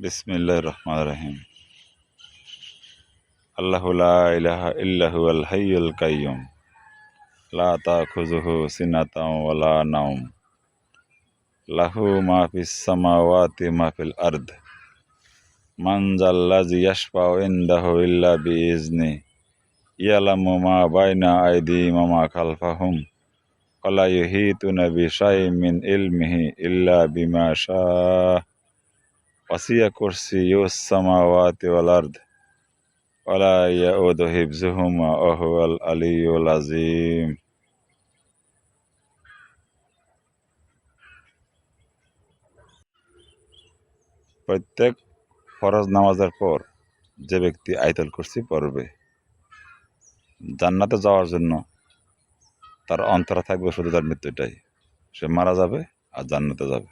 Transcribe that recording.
বিসমিল্লাহির রহমানির রহিম। আল্লাহু লা ইলাহা ইল্লা হুয়াল হাইয়ুল কাইয়্যুম লা তাখুযুহু সিনাতাও ওয়া লা নাওম লাহু মা ফিস সামাওয়াতি মা ফিল আরদ মান যাল্লাযী ইয়াশফাউ ইনদাহু ইল্লা বিইজনিহি ইয়ালামু মা বাইনা আইদিহিম ওয়া মা খালফাহুম ওয়া লা ইউহীতুনা বিশাইইন মিন ইলমিহি ইল্লা বিমা শাআ ওয়াসি'a কুরসিয়্যুস সামাওয়াতি ওয়াল আরদ ওয়ালা ইয়াউদু হিফযুহুমা ওয়া হুয়াল আলিয়্যুল আযীম। প্রত্যেক ফরজ নামাজের পর যে ব্যক্তি আয়াতুল কুরসি পড়বে, জান্নাতে যাওয়ার জন্য তার অন্তরে থাকবে শুধু তার মৃত্যুটাই, সে মারা যাবে আর জান্নাতে যাবে।